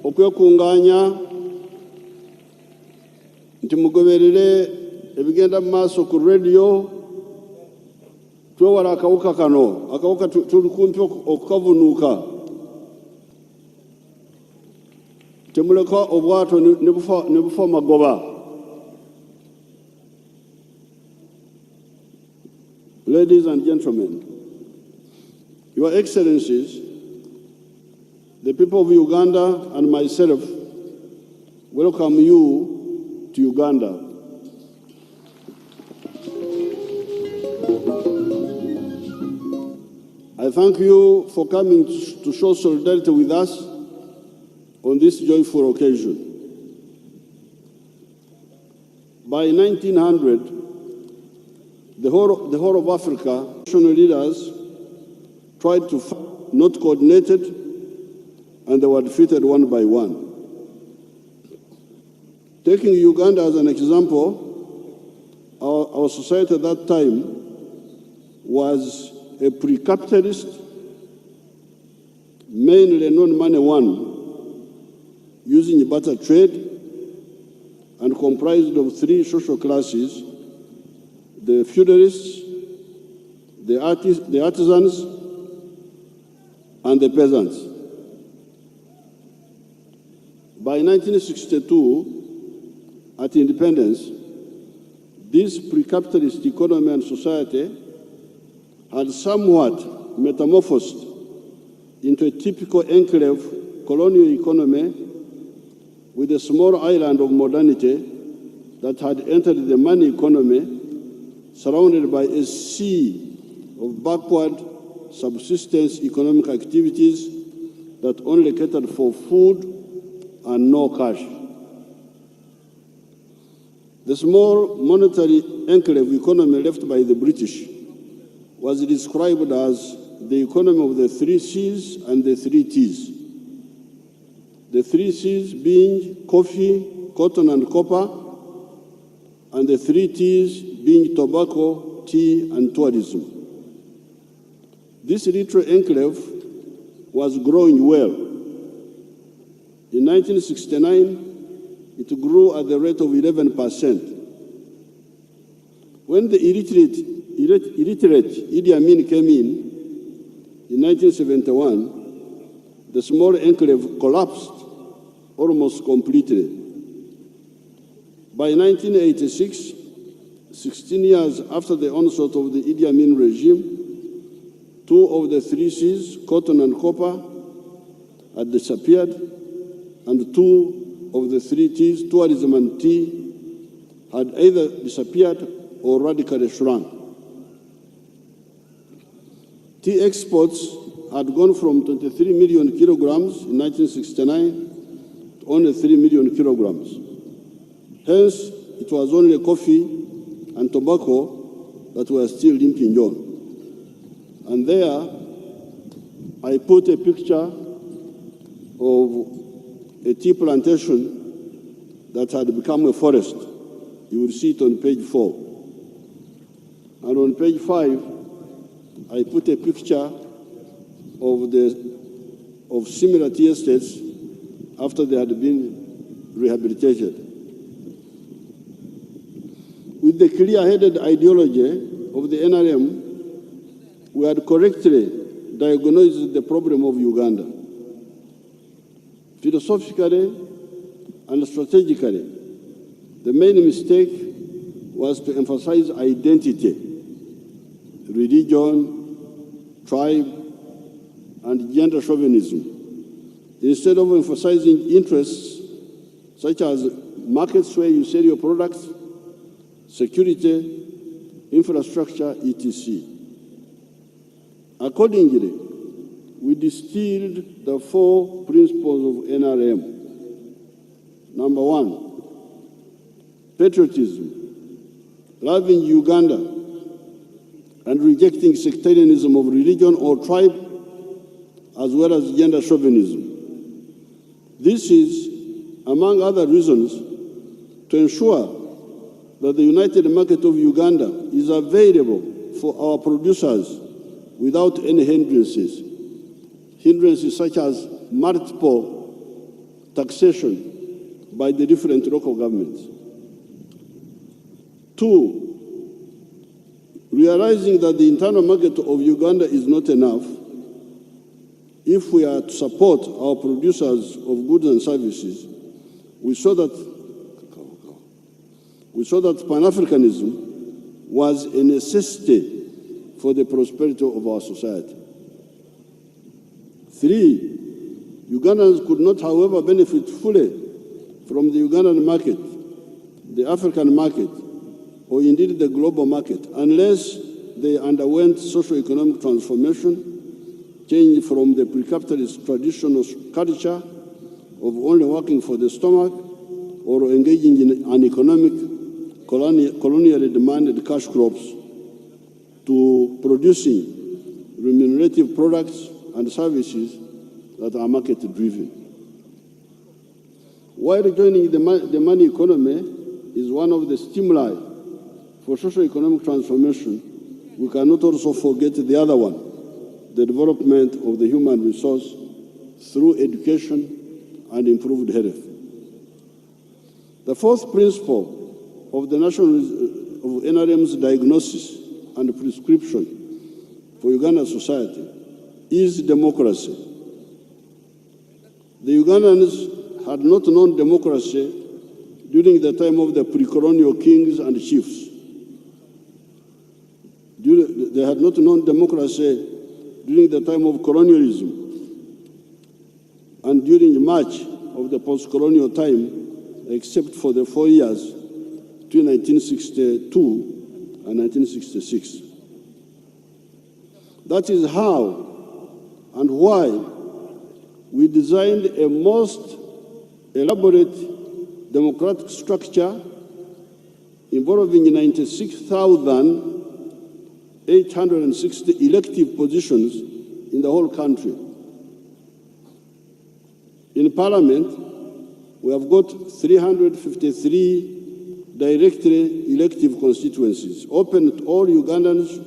okwekunganya nti mugoberere ebigenda mu maaso ku radio twewala akawuka kano akawuka tuli kumpi okukavunuuka temuleka obwato ne bufa magoba. Ladies and gentlemen, Your Excellencies, the people of Uganda and myself welcome you to Uganda. I thank you for coming to show solidarity with us on this joyful occasion. By 1900, the whole of Africa, national leaders tried to fight, not coordinated, and they were defeated one by one. Taking Uganda as an example, our society at that time was a pre-capitalist, mainly non-money one, using barter trade, and comprised of three social classes: the feudalists, the artisans, and the peasants. By 1962, at independence, this pre-capitalist economy and society had somewhat metamorphosed into a typical enclave colonial economy with a small island of modernity that had entered the money economy, surrounded by a sea of backward subsistence economic activities that only catered for food and no cash. The small monetary enclave economy left by the British was described as the economy of the 3 C's and the 3 T's. The 3 C's being coffee, cotton, and copper, and the 3 T's being tobacco, tea, and tourism. This little enclave was growing well. In 1969, it grew at the rate of 11%. When the illiterate Idi Amin came in 1971, the small enclave collapsed almost completely. By 1986, 16 years after the onset of the Idi Amin regime, 2 of the 3 C's, cotton and copper, had disappeared, and 2 of the 3 T's, tourism and tea, had either disappeared or radically shrunk. Tea exports had gone from 23 million kilograms in 1969 to only 3 million kilograms. Hence, it was only coffee and tobacco that were still limping on. And there, I put a picture of a tea plantation that had become a forest. You will see it on page 4. And on page 5, I put a picture of similar tea estates after they had been rehabilitated. With the clear-headed ideology of the NRM, we had correctly diagnosed the problem of Uganda. Philosophically and strategically, the main mistake was to emphasize identity, religion, tribe, and gender chauvinism, instead of emphasizing interests such as markets where you sell your products, security, infrastructure, etc. Accordingly, we distilled the 4 principles of NRM. Number 1, patriotism, loving Uganda, and rejecting sectarianism of religion or tribe, as well as gender chauvinism. This is, among other reasons, to ensure that the united market of Uganda is available for our producers without any hindrances such as multiple taxation by the different local governments. Two, realizing that the internal market of Uganda is not enough, if we are to support our producers of goods and services, we saw that Pan-Africanism was a necessity for the prosperity of our society. Three, Ugandans could not, however, benefit fully from the Ugandan market, the African market, or indeed the global market, unless they underwent socio-economic transformation, change from the pre-capitalist traditional culture of only working for the stomach or engaging in an economic, colonially demanded cash crops to producing remunerative products and services that are market-driven. While joining the money economy is one of the stimuli for socio-economic transformation, we cannot also forget the other one, the development of the human resource through education and improved health. The fourth principle of the of NRM's diagnosis and prescription for Ugandan society is democracy. The Ugandans had not known democracy during the time of the pre-colonial kings and chiefs. They had not known democracy during the time of colonialism and during much of the post-colonial time, except for the 4 years between 1962 and 1966. That is how and why we designed a most elaborate democratic structure involving 96,860 elective positions in the whole country. In Parliament, we have got 353 directly elective constituencies, open to all Ugandans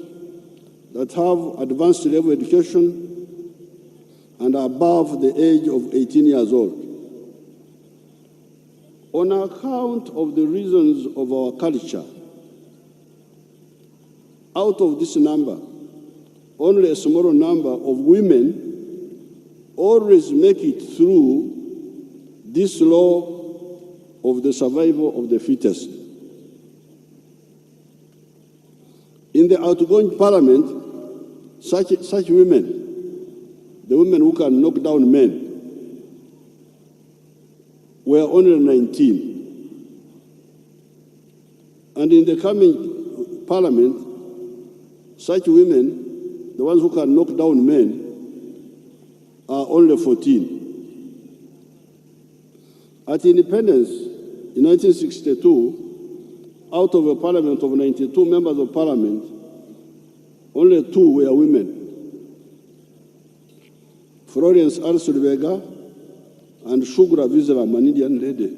that have advanced level education and are above the age of 18 years old. On account of the reasons of our culture, out of this number, only a small number of women always make it through this law of the survival of the fittest. In the outgoing parliament, such women, the women who can knock down men, were only 19. And in the coming parliament, such women, the ones who can knock down men, are only 14. At independence in 1962, out of a parliament of 92 members of parliament, only 2 were women. Florence Arsulvega and Shugura Vizram, an Indian lady.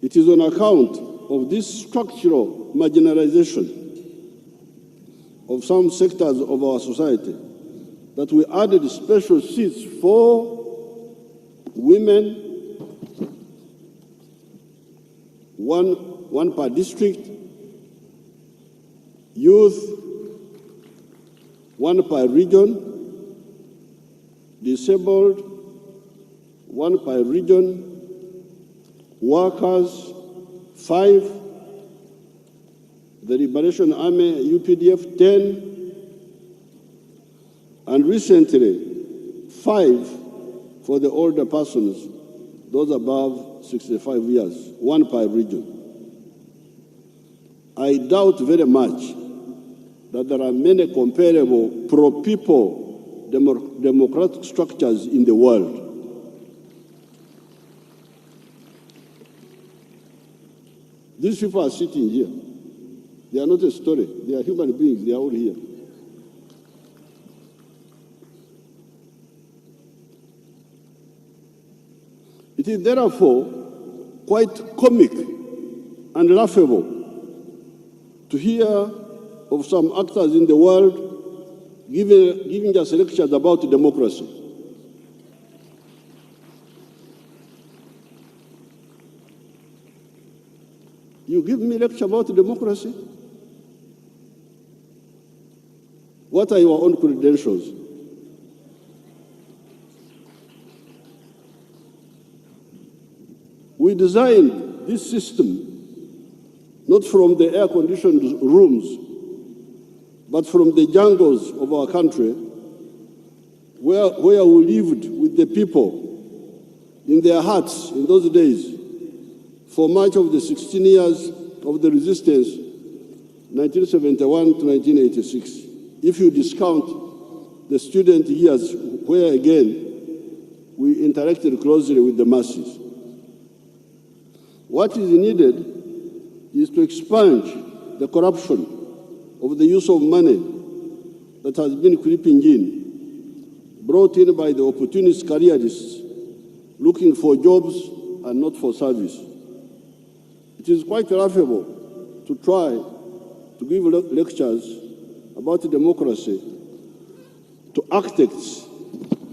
It is on account of this structural marginalization of some sectors of our society that we added special seats for women, one per district, youth, 1 per region, disabled, 1 per region, workers, 5, the Liberation Army, UPDF, 10, and recently 5 for the older persons, those above 65 years, 1 per region. I doubt very much that there are many comparable pro-people democratic structures in the world. These people are sitting here. They are not a story. They are human beings. They are all here. It is therefore quite comic and laughable to hear of some actors in the world giving us lectures about democracy. You give me a lecture about democracy? What are your own credentials? We designed this system not from the air-conditioned rooms, but from the jungles of our country, where we lived with the people in their hearts in those days for much of the 16 years of the resistance, 1971 to 1986. If you discount the student years, where again we interacted closely with the masses. What is needed is to expunge the corruption of the use of money that has been creeping in, brought in by the opportunist careerists looking for jobs and not for service. It is quite laughable to try to give lectures about democracy to architects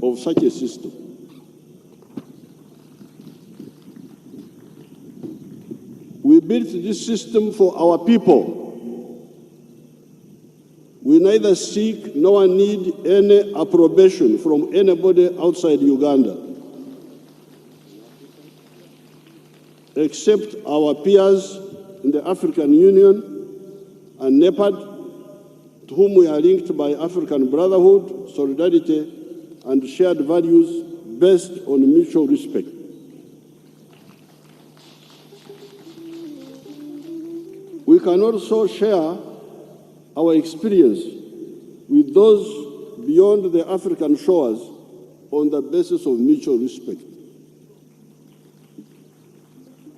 of such a system. We built this system for our people. We neither seek nor need any approbation from anybody outside Uganda, except our peers in the African Union and NEPAD, to whom we are linked by African brotherhood, solidarity, and shared values based on mutual respect. We can also share our experience with those beyond the African shores on the basis of mutual respect.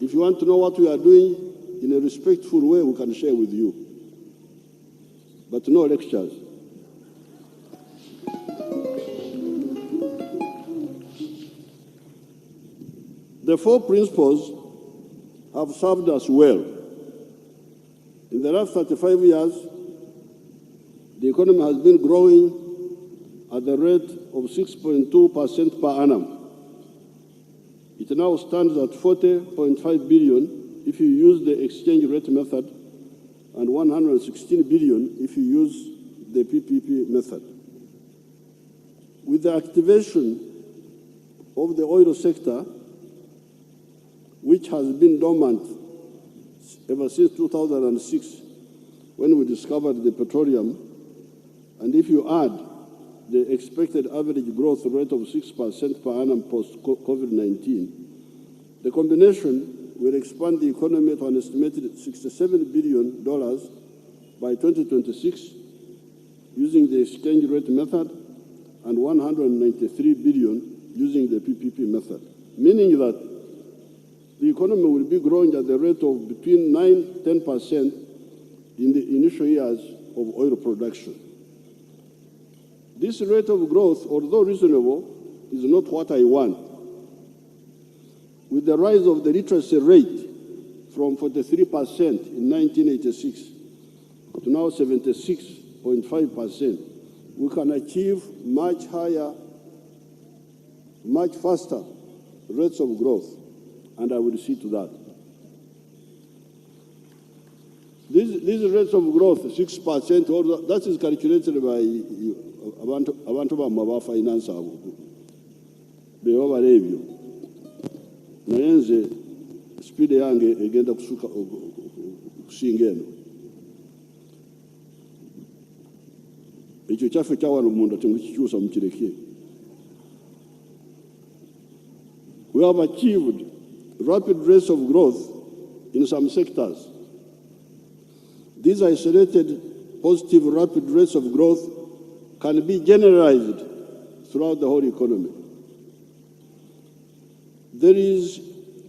If you want to know what we are doing in a respectful way, we can share with you, but no lectures. The four principles have served us well. In the last 35 years, the economy has been growing at the rate of 6.2% per annum. It now stands at 40.5 billion if you use the exchange rate method and 116 billion if you use the PPP method. With the activation of the oil sector, which has been dormant ever since 2006, when we discovered the petroleum, and if you add the expected average growth rate of 6% per annum post-COVID-19, the combination will expand the economy to an estimated $67 billion by 2026 using the exchange rate method and 193 billion using the PPP method, meaning that the economy will be growing at the rate of between 9–10% in the initial years of oil production. This rate of growth, although reasonable, is not what I want. With the rise of the literacy rate from 43% in 1986 to now 76.5%, we can achieve much higher, much faster rates of growth, and I will see to that. These rates of growth, 6%, that is calculated by abantu bamwe finance abo beba barebyo nayenze speed yange egenda kusinga eno ekyo kyaffe kyawala omuntu temukikyusa mukireke. We have achieved rapid rates of growth in some sectors. These isolated positive rapid rates of growth can be generalized throughout the whole economy. There is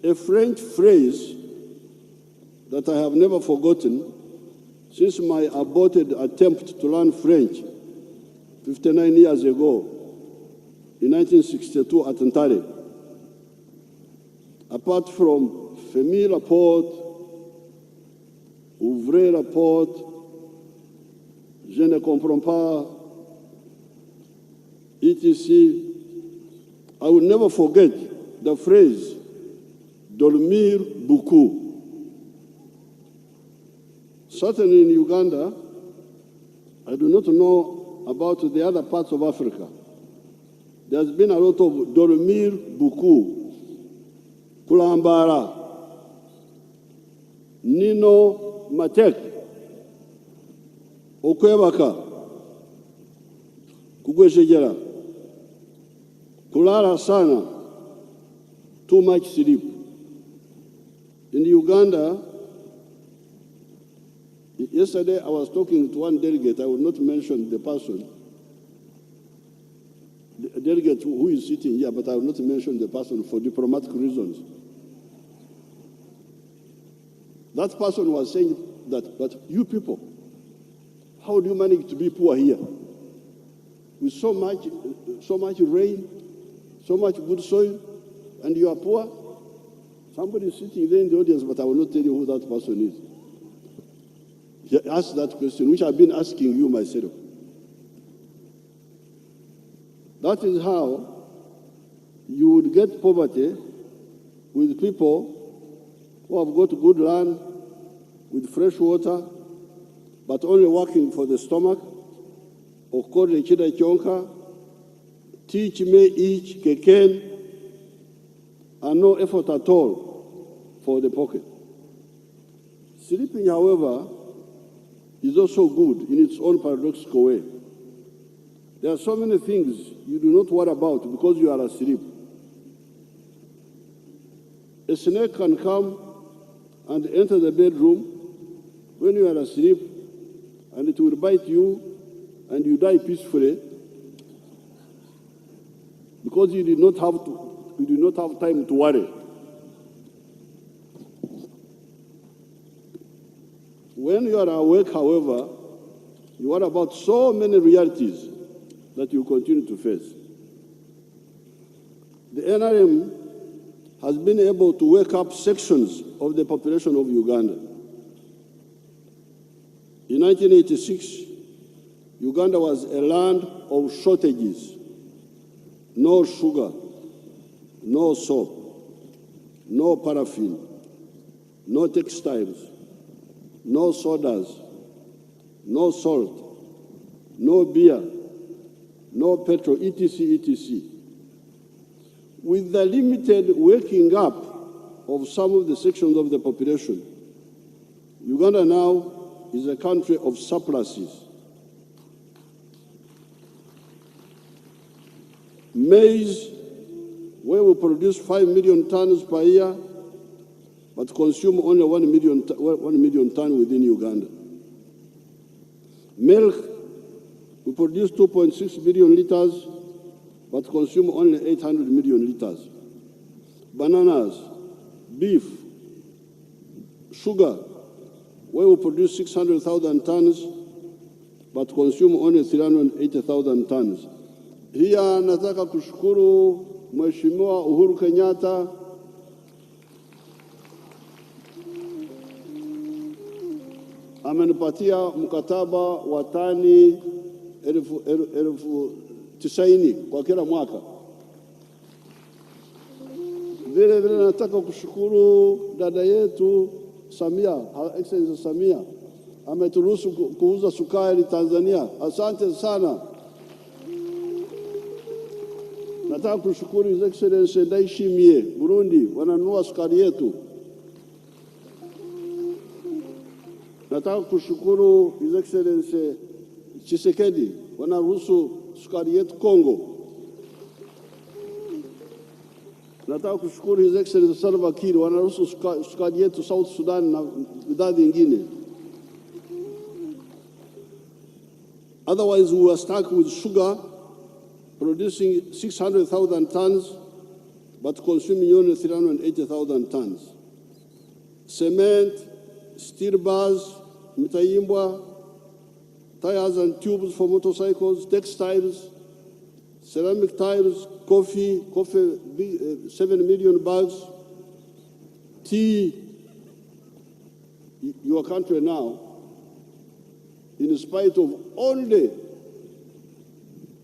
a French phrase that I have never forgotten since my aborted attempt to learn French 59 years ago in 1962 at Ntare. Apart from fermez la porte, ouvrez la porte, je ne comprends pas, etc. I will never forget the phrase, dormir beaucoup. certainly in Uganda, I do not know about the other parts of Africa. There's been a lot of dormir buku, kulambara, nino matek, okwebaka, kugweshejera, kulala sana, too much sleep. In Uganda, yesterday I was talking to one delegate, I will not mention the person, the delegate who is sitting here, but I will not mention the person for diplomatic reasons. That person was saying that, but you people, how do you manage to be poor here? With so much rain, so much good soil, and you are poor? Somebody is sitting there in the audience, but I will not tell you who that person is. He asked that question, which I've been asking you myself. That is how you would get poverty with people who have got good land, with fresh water, but only working for the stomach, or called the chida chonka, teach me each keken, and no effort at all for the pocket. Sleeping, however, is also good in its own paradoxical way. There are so many things you do not worry about because you are asleep. A snake can come and enter the bedroom when you are asleep, and it will bite you, and you die peacefully because you did not have time to worry. When you are awake, however, you worry about so many realities that you continue to face. The NRM has been able to wake up sections of the population of Uganda. In 1986, Uganda was a land of shortages. No sugar, no soap, no paraffin, no textiles, no sodas, no salt, no beer, no petrol, etc., etc. With the limited waking up of some of the sections of the population, Uganda now is a country of surpluses. Maize, where we produce 5 million tons per year, but consume only 1 million tons within Uganda. Milk, we produce 2.6 billion liters, but consume only 800 million liters. Bananas, beef, sugar, where we produce 600,000 tons, but consume only 380,000 tons. Hiya nataka kushukuru Mheshimiwa Uhuru Kenyatta amenipatia mkataba wa tani 90,000 kwa kila mwaka. Vile vile nataka kushukuru dada yetu Samia, Excellency Samia, ameturuhusu kuuza sukari Tanzania. Asante sana. Nataka kushukuru His Excellency Ndaishimie, Burundi, wananunua sukari yetu. Nataka kushukuru His Excellency Tshisekedi, wanaruhusu sukari yetu Kongo. Nataka kushukuru His Excellency Salva Kiir, wanaruhusu sukari yetu South Sudan na bidhaa nyingine. Otherwise, we were stuck with sugar, producing 600,000 tons, but consuming only 380,000 tons. Cement, steel bars, mitaimbwa, tires and tubes for motorcycles, textiles, ceramic tiles, coffee, 7 million bags, tea. Your country now, in spite of only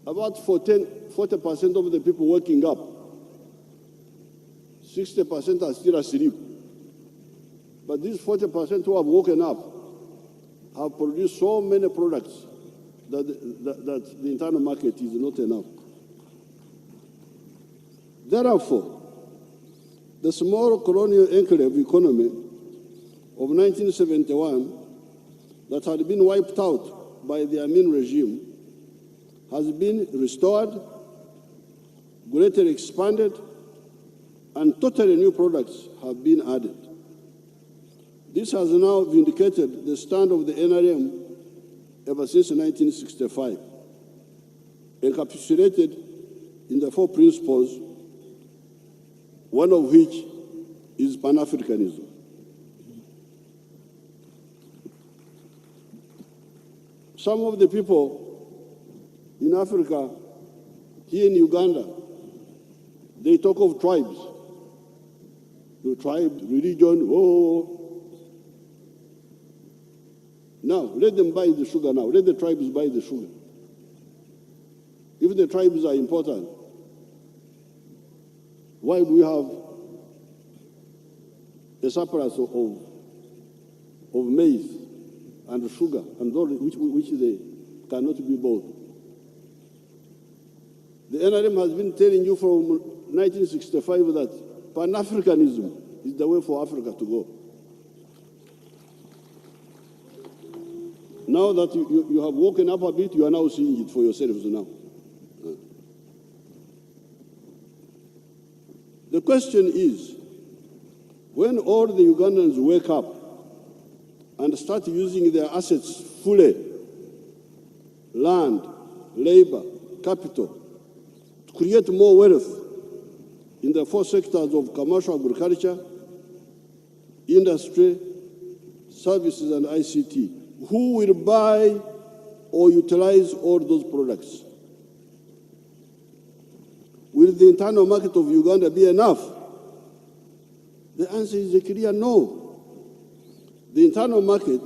about 40% of the people waking up, 60% are still asleep. But these 40% who have woken up, have produced so many products that the internal market is not enough. Therefore, the small colonial enclave economy of 1971 that had been wiped out by the Amin regime has been restored, greatly expanded, and totally new products have been added. This has now vindicated the stand of the NRM ever since 1965, encapsulated in the 4 principles, one of which is Pan-Africanism. Some of the people in Africa, here in Uganda, they talk of tribes. The tribe, religion, oh. Now, let them buy the sugar now. Let the tribes buy the sugar. If the tribes are important, why do we have a surplus of maize and sugar, and those which they cannot be bought? The NRM has been telling you from 1965 that Pan-Africanism is the way for Africa to go. Now that you have woken up a bit, you are now seeing it for yourselves now. The question is, when all the Ugandans wake up and start using their assets fully, land, labor, capital, to create more wealth in the 4 sectors of commercial agriculture, industry, services, and ICT, who will buy or utilize all those products? Will the internal market of Uganda be enough? The answer is a clear no. The internal market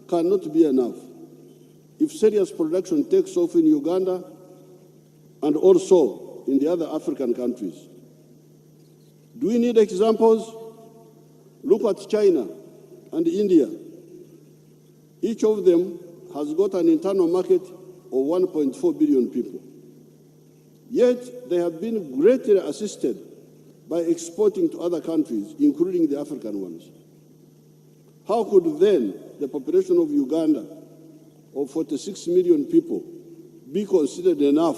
cannot be enough if serious production takes off in Uganda and also in the other African countries. Do we need examples? Look at China and India. Each of them has got an internal market of 1.4 billion people. Yet they have been greatly assisted by exporting to other countries, including the African ones. How could then the population of Uganda of 46 million people be considered enough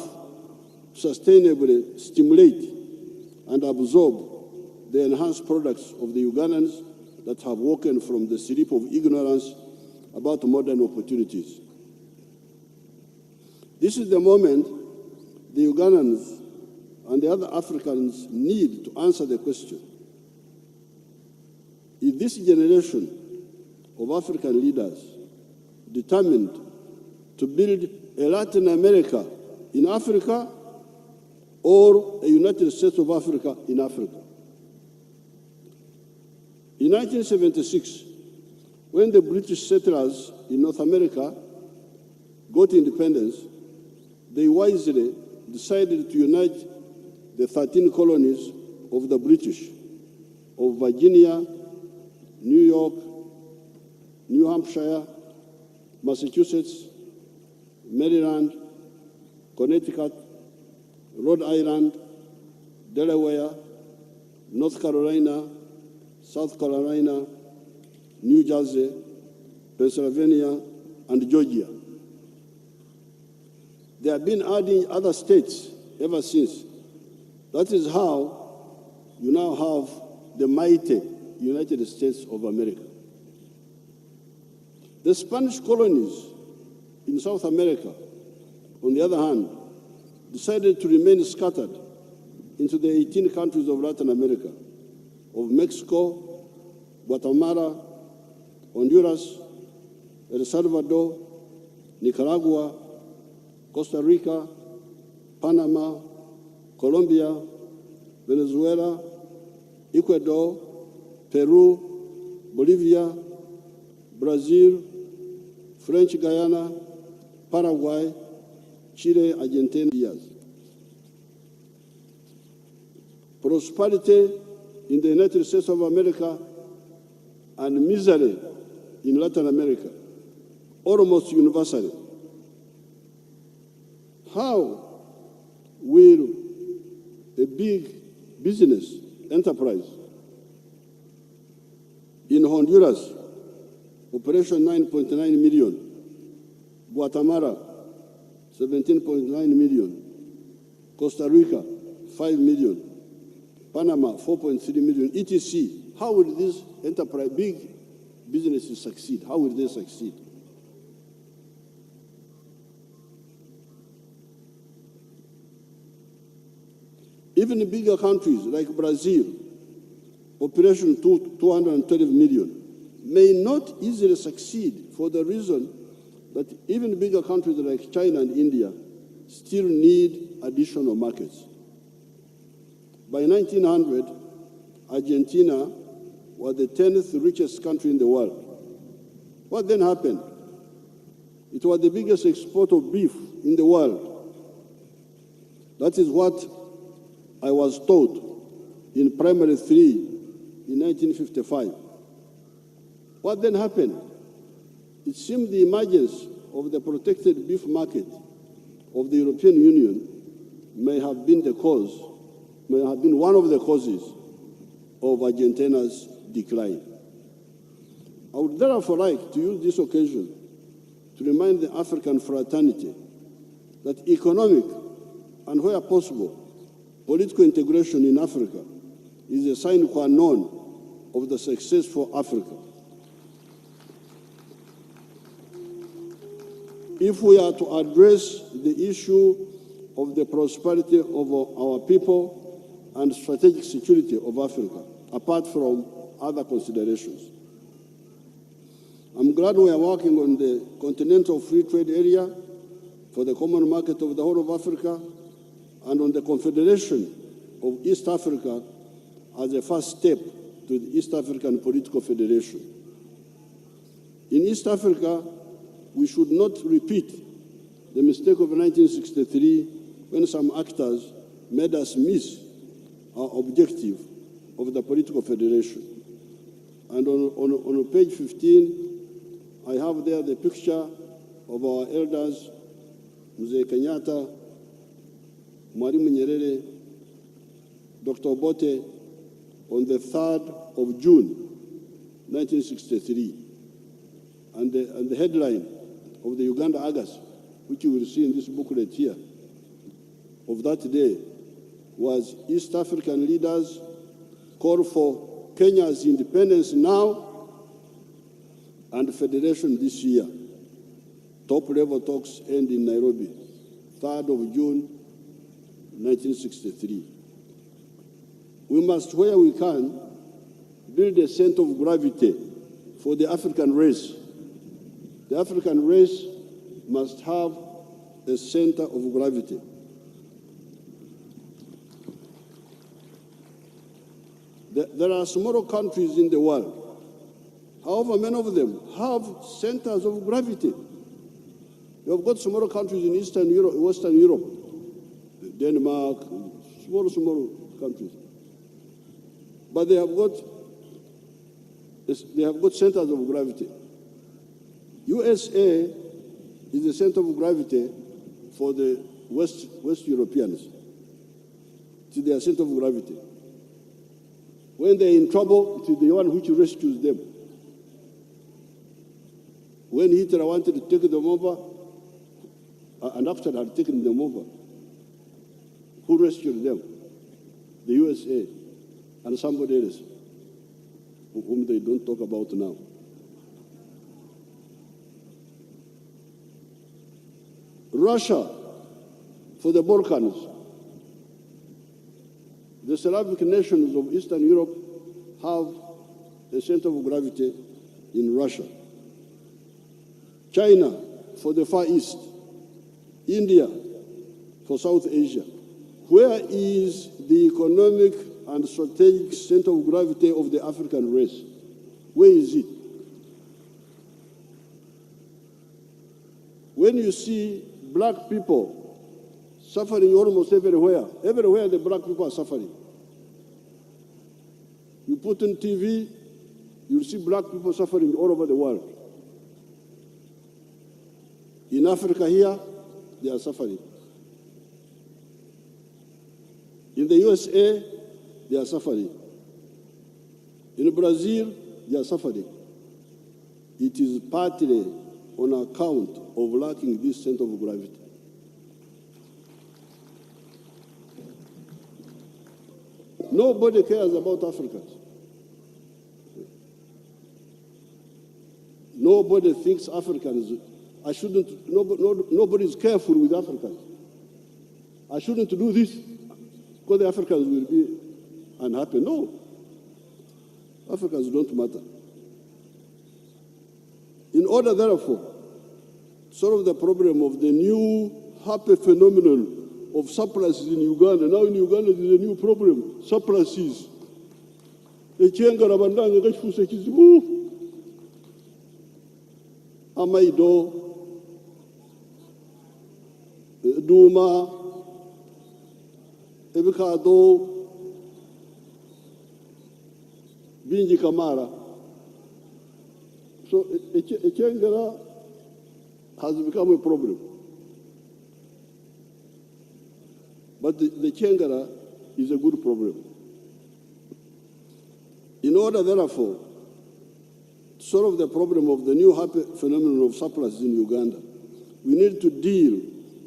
to sustainably stimulate and absorb the enhanced products of the Ugandans that have woken from the sleep of ignorance about modern opportunities? This is the moment the Ugandans and the other Africans need to answer the question: is this generation of African leaders determined to build a Latin America in Africa or a United States of Africa in Africa? In 1976, when the British settlers in North America got independence, they wisely decided to unite the 13 colonies of the British, of Virginia, New York, New Hampshire, Massachusetts, Maryland, Connecticut, Rhode Island, Delaware, North Carolina, South Carolina, New Jersey, Pennsylvania, and Georgia. They have been adding other states ever since. That is how you now have the mighty United States of America. The Spanish colonies in South America, on the other hand, decided to remain scattered into the 18 countries of Latin America, of Mexico, Guatemala, Honduras, El Salvador, Nicaragua, Costa Rica, Panama, Colombia, Venezuela, Ecuador, Peru, Bolivia, Brazil, French Guiana, Paraguay, Chile, Argentina. Prosperity in the United States of America and misery in Latin America almost universally. How will a big business enterprise in Honduras, operation 9.9 million, Guatemala, 17.9 million, Costa Rica, 5 million, Panama, 4.3 million, etc. How will these enterprise, big businesses succeed? How will they succeed? Even bigger countries like Brazil, operation 212 million, may not easily succeed for the reason that even bigger countries like China and India still need additional markets. By 1900, Argentina was the 10th richest country in the world. What then happened? It was the biggest exporter of beef in the world. That is what I was taught in primary 3 in 1955. What then happened? It seemed the emergence of the protected beef market of the European Union may have been one of the causes of Argentina's decline. I would therefore like to use this occasion to remind the African fraternity that economic and, where possible, political integration in Africa is a sine qua non of the successful Africa. If we are to address the issue of the prosperity of our people and strategic security of Africa, apart from other considerations, I'm glad we are working on the Continental Free Trade Area for the common market of the whole of Africa and on the Confederation of East Africa as a first step to the East African Political Federation. In East Africa, we should not repeat the mistake of 1963 when some actors made us miss our objective of the political federation. And on page 15, I have there the picture of our elders, Mzee Kenyatta, Mwalimu Nyerere, Dr. Obote, on the 3rd of June, 1963. And the headline of the Uganda Argus, which you will see in this booklet here, of that day was East African leaders call for Kenya's independence now and federation this year. Top-level talks end in Nairobi, 3rd of June, 1963. We must, where we can, build a center of gravity for the African race. The African race must have a center of gravity. There are smaller countries in the world. However, many of them have centers of gravity. You have got smaller countries in Eastern Europe, Western Europe, Denmark, small countries. But they have got centers of gravity. USA is the center of gravity for the West Europeans. It is their center of gravity. When they're in trouble, it is the one which rescues them. When Hitler wanted to take them over, and after had taken them over, who rescued them? The USA and somebody else, whom they don't talk about now. Russia, for the Balkans. The Slavic nations of Eastern Europe have a center of gravity in Russia. China for the Far East. India for South Asia. Where is the economic and strategic center of gravity of the African race? Where is it? When you see black people suffering almost everywhere the black people are suffering. You put on TV, you'll see black people suffering all over the world. In Africa here, they are suffering. In the USA, they are suffering. In Brazil, they are suffering. It is partly on account of lacking this center of gravity. Nobody cares about Africans. Nobody thinks Africans, nobody is careful with Africans. I shouldn't do this because the Africans will be unhappy. No, Africans don't matter. In order, therefore, to solve the problem of the new happy phenomenon of surpluses in Uganda. Now in Uganda there is a new problem, surpluses. Amaido, Duma, Ebikado, Binji Kamara. So Echengara has become a problem. But the Chengara is a good problem. In order, therefore, to solve the problem of the new happy phenomenon of surplus in Uganda, we need to deal,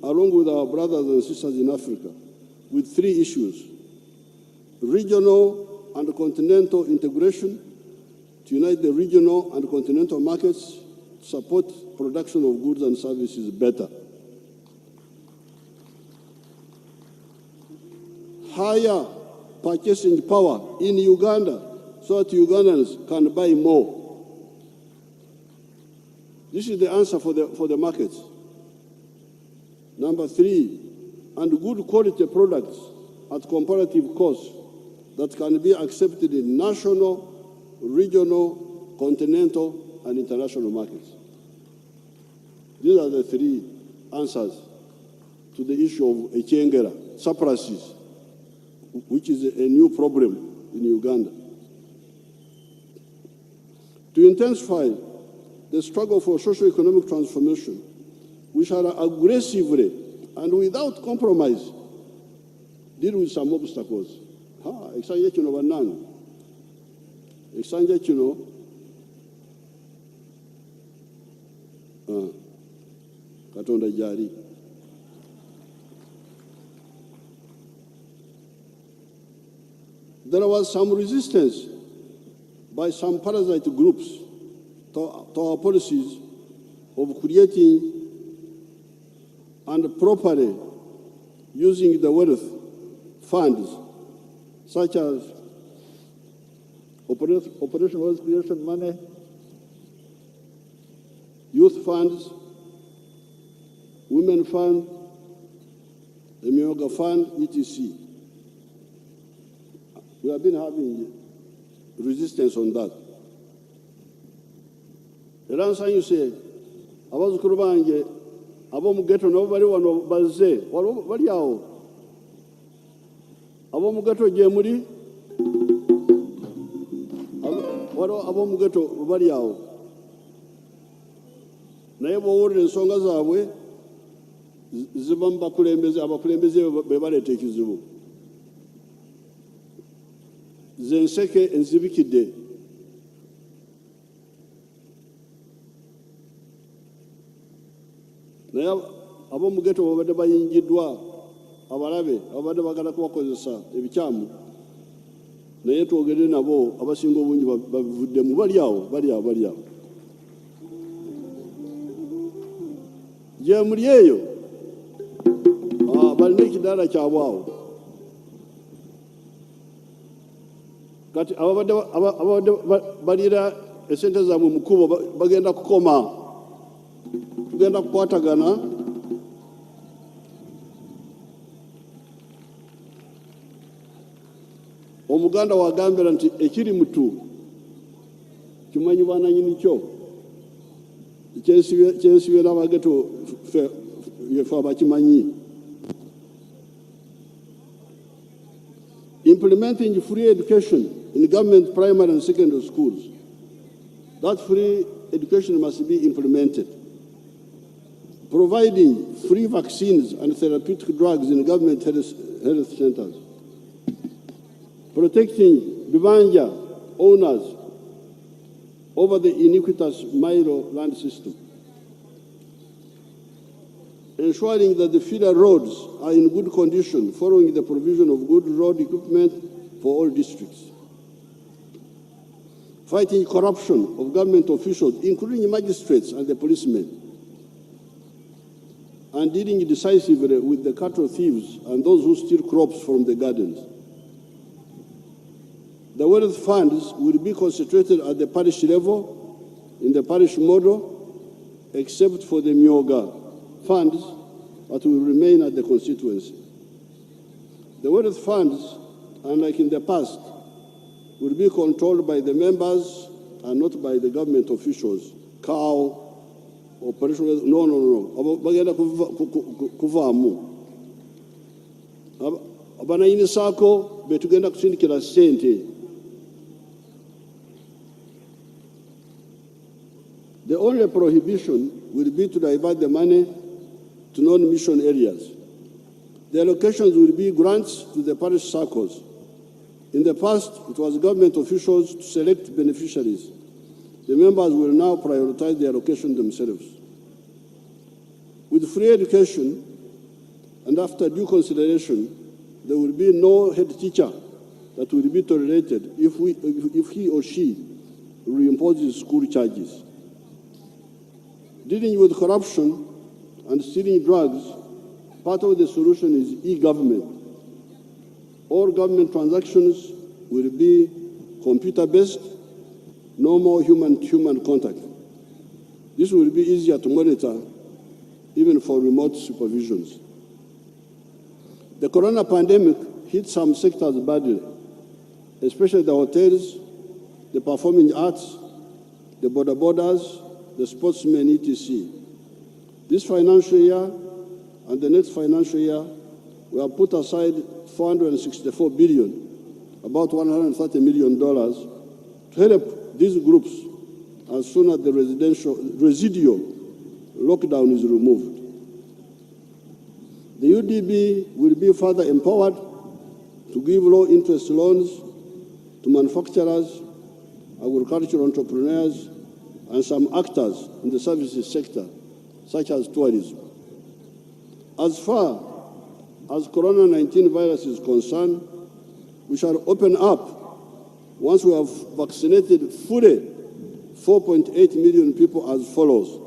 along with our brothers and sisters in Africa, with three issues: regional and continental integration, to unite the regional and continental markets, to support production of goods and services better. Higher purchasing power in Uganda so that Ugandans can buy more. This is the answer for the markets. Number three, and good quality products at comparative costs that can be accepted in national, regional, continental, and international markets. These are the three answers to the issue of Echengera, surpluses, which is a new problem in Uganda. To intensify the struggle for socio-economic transformation, we shall aggressively and without compromise deal with some obstacles. Ekisanja kino bannange, ekisanja kino Katonda gyali. There was some resistance by some parasite groups to our policies of creating and properly using the wealth funds such as Operation Wealth Creation Money, Youth Funds, Women Fund, the Myoga Fund, etc. We have been having resistance on that. Era nsanyu se abazukulu bange ab'omu ghetto nabo bali wano bazze bali awo ab'omu ghetto gye muli waliwo ab'omu ghetto bali awo naye bw'owulira ensonga zaabwe ziba mu bakulembeze abakulembeze be baleeta ekizibu. Ze nseke enzibikidde. Naye ab'omu ghetto babadde bayingiddwa abalabe abadde bagala kubakozesa ebikyamu, naye twogere nabo abasinga obungi babivuddemu. Bali awo. Gye muli eyo balina ekidaala kyabwe awo. Kati ababadde balira esente zaabwe mu kkubo bagenda kukoma, tugenda kukwatagana. Omuganda wagambira nti ekiri mutu kimanyi bwananyini kyo. Kyensibye n'abageto yefe abakimanyi. Implementing free education in government primary and secondary schools. That free education must be implemented. providing free vaccines and therapeutic drugs in government health centers, protecting Bibanja owners over the iniquitous Milo land system, ensuring that the feeder roads are in good condition following the provision of good road equipment for all districts, fighting corruption of government officials, including magistrates and the policemen, and dealing decisively with the cattle thieves and those who steal crops from the gardens. The wealth funds will be concentrated at the parish level in the parish model, except for the Myoga funds that will remain at the constituency. The wealth funds, unlike in the past, will be controlled by the members and not by the government officials. Cow, operational, no. Bagenda kuvaamu. Abanayini sako betugenda kusindikira sente. The only prohibition will be to divert the money to non-mission areas. The allocations will be grants to the parish circles. In the past, it was government officials to select beneficiaries. The members will now prioritize the allocation themselves. With free education, and after due consideration, there will be no head teacher that will be tolerated if he or she reimposes school charges. Dealing with corruption and stealing drugs, part of the solution is e-government. All government transactions will be computer-based, no more human-to-human contact. This will be easier to monitor, even for remote supervisions. The corona pandemic hit some sectors badly, especially the hotels, the performing arts, the borders, the sportsmen, etc. This financial year and the next financial year, we have put aside $464 billion, about $130 million, to help these groups as soon as the residual lockdown is removed. The UDB will be further empowered to give low-interest loans to manufacturers, agricultural entrepreneurs, and some actors in the services sector, such as tourism. As far as Corona-19 virus is concerned, we shall open up once we have vaccinated fully 4.8 million people as follows.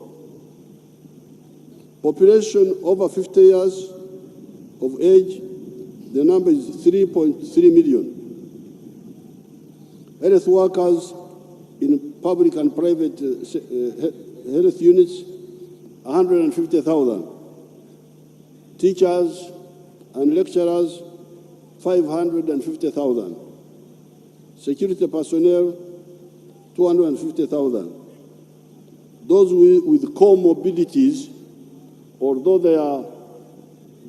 Population over 50 years of age, the number is 3.3 million. Health workers in public and private health units, 150,000. Teachers and lecturers, 550,000. Security personnel, 250,000. Those with comorbidities, although they are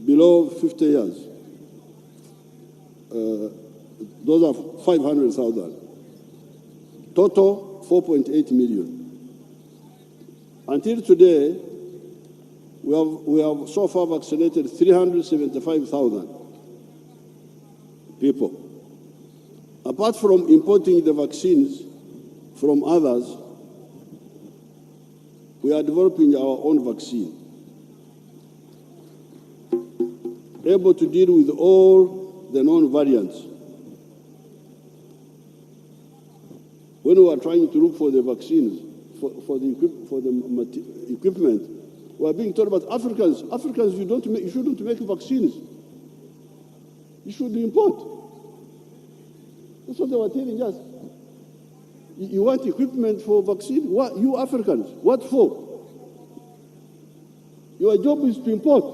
below 50 years, those are 500,000. Total, 4.8 million. Until today, we have so far vaccinated 375,000 people. Apart from importing the vaccines from others, we are developing our own vaccine, able to deal with all the known variants. When we are trying to look for the vaccines, for the equipment, we are being told about Africans. Africans, you shouldn't make vaccines. You should import. That's what they were telling us. You want equipment for vaccine? What? You Africans, what for? Your job is to import.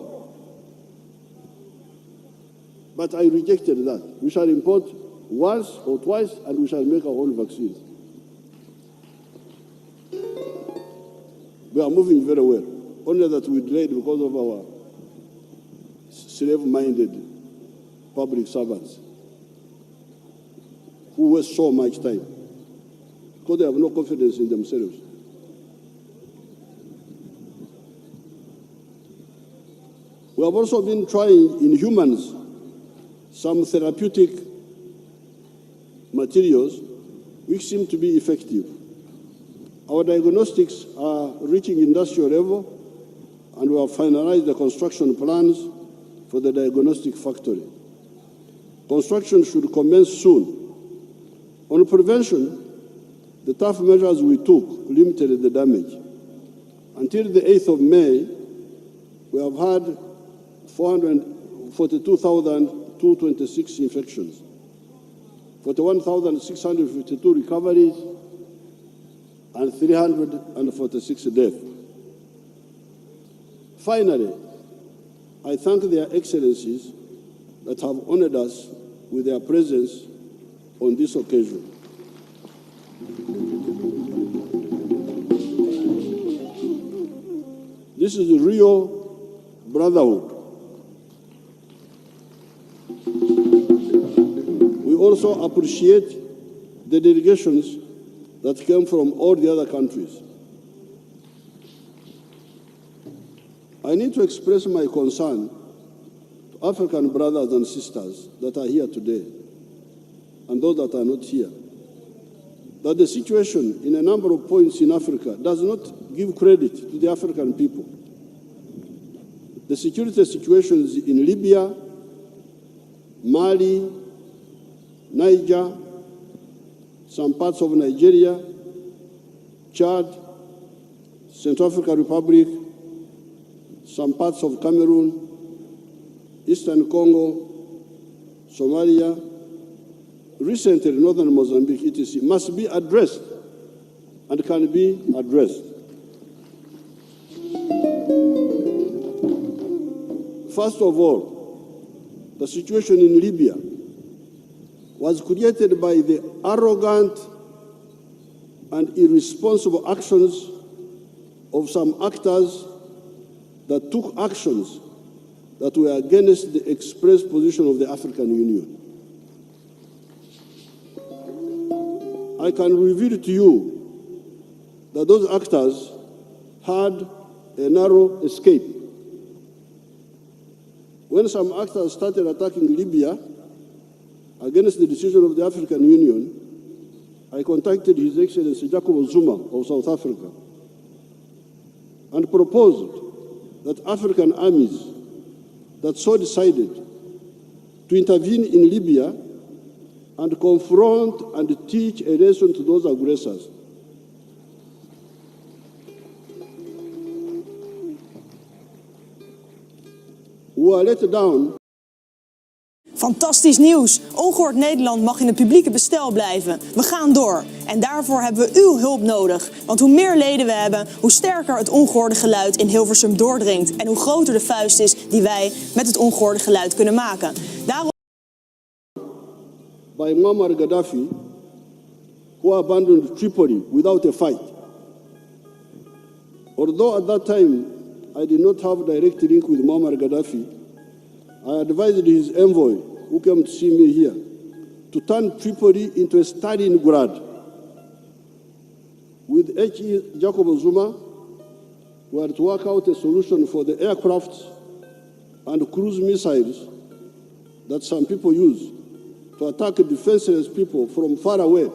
But I rejected that. We shall import once or twice, and we shall make our own vaccines. We are moving very well. Only that we delayed because of our slave-minded public servants who waste so much time because they have no confidence in themselves. We have also been trying in humans some therapeutic materials which seem to be effective. Our diagnostics are reaching industrial level, and we have finalized the construction plans for the diagnostic factory. Construction should commence soon. On prevention, the tough measures we took limited the damage. Until the 8th of May, we have had 442,226 infections, 41,652 recoveries, and 346 deaths. Finally, I thank their excellencies that have honored us with their presence on this occasion. This is real brotherhood. We also appreciate the delegations that came from all the other countries. I need to express my concern to African brothers and sisters that are here today and those that are not here, that the situation in a number of points in Africa does not give credit to the African people. The security situations in Libya, Mali, Niger, some parts of Nigeria, Chad, Central African Republic, some parts of Cameroon, Eastern Congo, Somalia, recently northern Mozambique, etc., must be addressed and can be addressed. First of all, the situation in Libya was created by the arrogant and irresponsible actions of some actors that took actions that were against the express position of the African Union. I can reveal to you that those actors had a narrow escape. When some actors started attacking Libya against the decision of the African Union, I contacted His Excellency Jacob Zuma of South Africa and proposed that African armies that so decided to intervene in Libya and confront and teach a lesson to those aggressors. We were let down. Fantastisch nieuws. Ongehoord Nederland mag in het publieke bestel blijven. We gaan door. En daarvoor hebben we uw hulp nodig. Want hoe meer leden we hebben, hoe sterker het ongehoorde geluid in Hilversum doordringt. En hoe groter de vuist is die wij met het ongehoorde geluid kunnen maken. Daarom... By Muammar Gaddafi, who abandoned Tripoli without a fight. Although at that time I did not have direct link with Muammar Gaddafi, I advised his envoy, who came to see me here, to turn Tripoli into a Stalingrad. With H.E. Jacob Zuma, we had to work out a solution for the aircrafts and cruise missiles that some people use to attack defenseless people from far away,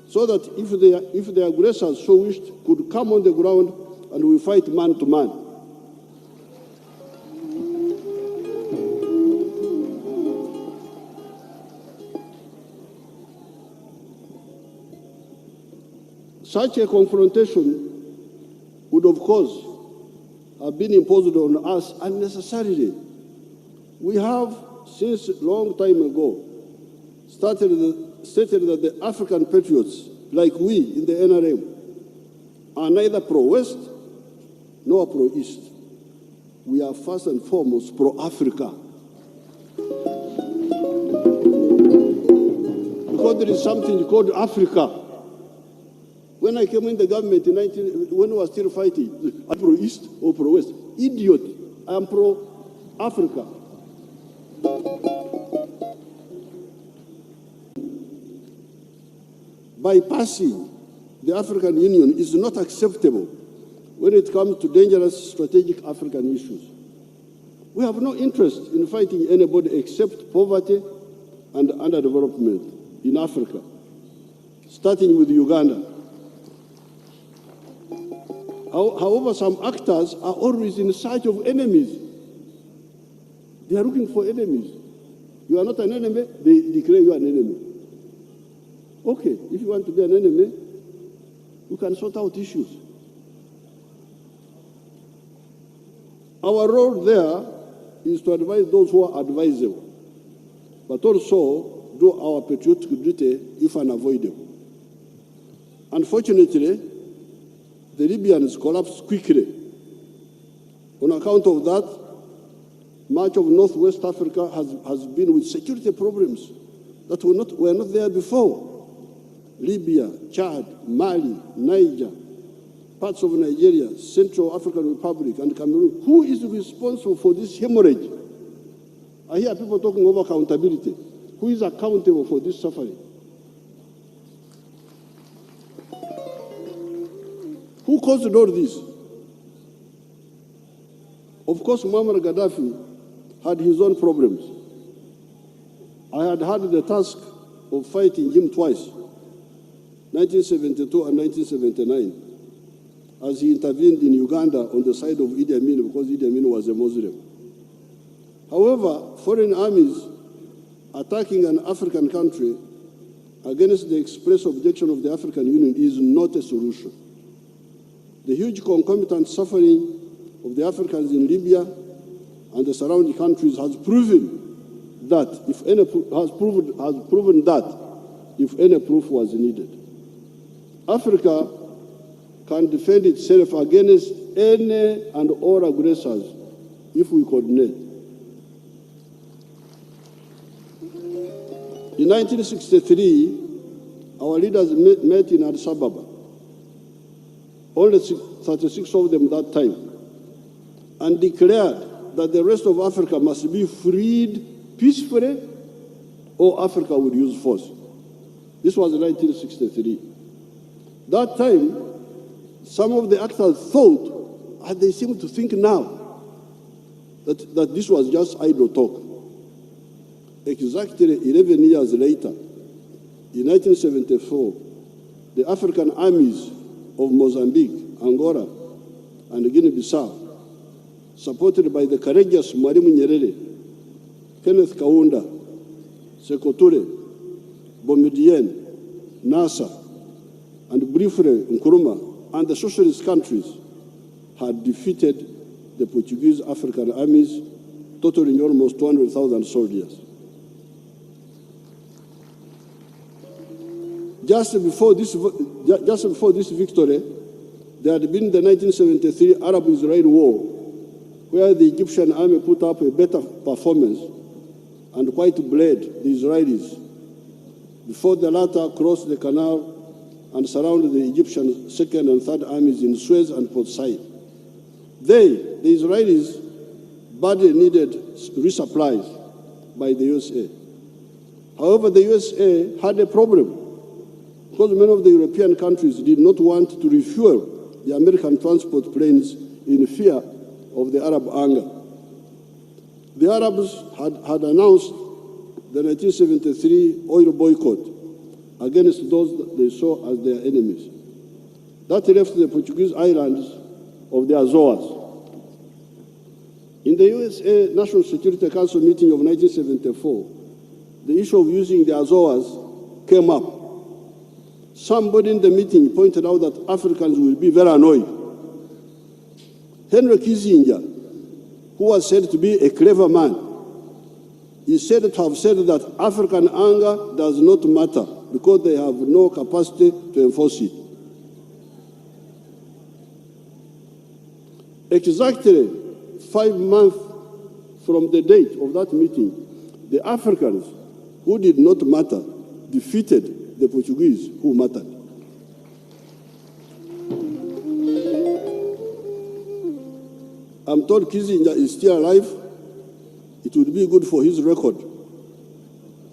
so that if the aggressors so wished, could come on the ground and we fight man to man. Such a confrontation would, of course, have been imposed on us unnecessarily. We have, since a long time ago, stated that the African patriots, like we in the NRM, are neither pro-West nor pro-East. We are first and foremost pro-Africa. Because there is something called Africa. When I came in the government when we were still fighting, I'm pro-East or pro-West. Idiot, I am pro-Africa. Bypassing the African Union is not acceptable when it comes to dangerous strategic African issues. We have no interest in fighting anybody except poverty and underdevelopment in Africa, starting with Uganda. However, some actors are always in search of enemies. They are looking for enemies. You are not an enemy, they declare you an enemy. Okay, if you want to be an enemy, you can sort out issues. Our role there is to advise those who are advisable, but also do our patriotic duty if unavoidable. Unfortunately, the Libyans collapsed quickly. On account of that, much of Northwest Africa has been with security problems that were not there before. Libya, Chad, Mali, Niger, parts of Nigeria, Central African Republic, and Cameroon. Who is responsible for this hemorrhage? I hear people talking about accountability. Who is accountable for this suffering? Who caused all this? Of course, Muammar Gaddafi had his own problems. I had the task of fighting him twice, 1972 and 1979, as he intervened in Uganda on the side of Idi Amin because Idi Amin was a Muslim. However, foreign armies attacking an African country against the express objection of the African Union is not a solution. The huge concomitant suffering of the Africans in Libya and the surrounding countries has proven that, if any proof was needed. Africa can defend itself against any and all aggressors if we coordinate. In 1963, our leaders met in Addis Ababa. Only 36 of them that time, and declared that the rest of Africa must be freed peacefully or Africa would use force. This was 1963. That time, some of the actors thought, and they seem to think now, that this was just idle talk. Exactly 11 years later, in 1974, the African armies of Mozambique, Angola, and Guinea-Bissau, supported by the courageous Mwalimu Nyerere, Kenneth Kaunda, Sekou Touré, Boumediene, Nasser, and briefly Nkrumah, and the socialist countries had defeated the Portuguese African armies, totaling almost 200,000 soldiers. Just before this victory, there had been the 1973 Arab-Israeli War, where the Egyptian army put up a better performance and quite bled the Israelis before the latter crossed the canal and surrounded the Egyptian second and third armies in Suez and Port Said. The Israelis, badly needed resupplies by the USA. However, the USA had a problem because many of the European countries did not want to refuel the American transport planes in fear of the Arab anger. The Arabs had announced the 1973 oil boycott against those that they saw as their enemies. That left the Portuguese islands of the Azores. In the USA National Security Council meeting of 1974, the issue of using the Azores came up. Somebody in the meeting pointed out that Africans will be very annoyed. Henry Kissinger, who was said to be a clever man, is said to have said that African anger does not matter because they have no capacity to enforce it. Exactly 5 months from the date of that meeting, the Africans who did not matter defeated the Portuguese who mattered. I'm told Kissinger is still alive. It would be good for his record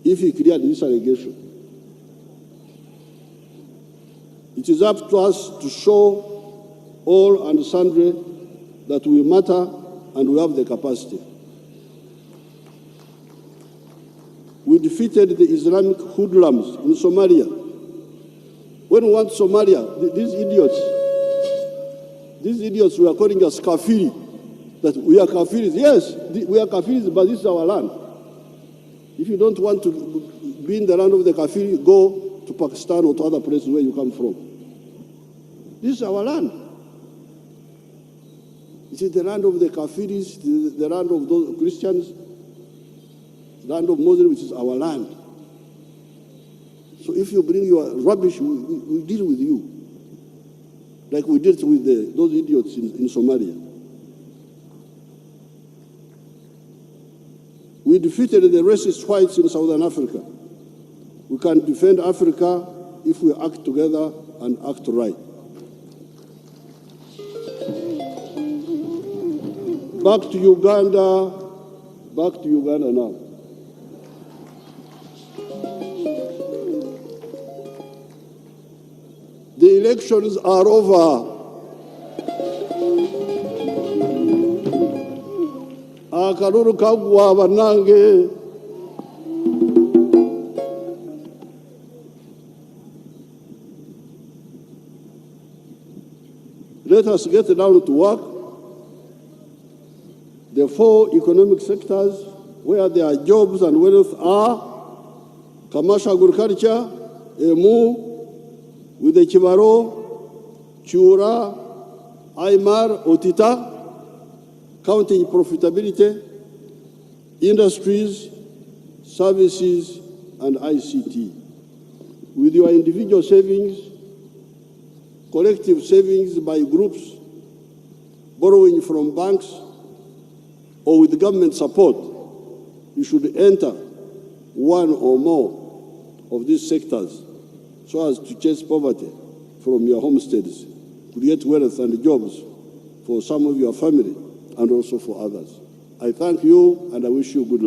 if he cleared this allegation. It is up to us to show all and sundry that we matter and we have the capacity. defeated the Islamic hoodlums in Somalia. When we want Somalia, these idiots were calling us kafiri, that we are kafiris. Yes, we are kafiris, but this is our land. If you don't want to be in the land of the kafiri, go to Pakistan or to other places where you come from. This is our land. It is the land of the kafiris, the land of those Christians, the land of Muslims, which is our land. So if you bring your rubbish, we deal with you, like we did with those idiots in Somalia. We defeated the racist whites in Southern Africa. We can defend Africa if we act together and act right. Back to Uganda now. The elections are over. Akaruru kagwa banange. Let us get down to work. The 4 economic sectors where there are jobs and wealth are commercial agriculture, Emu, with the Chibaro, Chura, Aymar, Otita, counting profitability, industries, services, and ICT. With your individual savings, collective savings by groups, borrowing from banks, or with government support, you should enter one or more of these sectors so as to chase poverty from your homesteads, create wealth and jobs for some of your family and also for others. I thank you and I wish you good luck.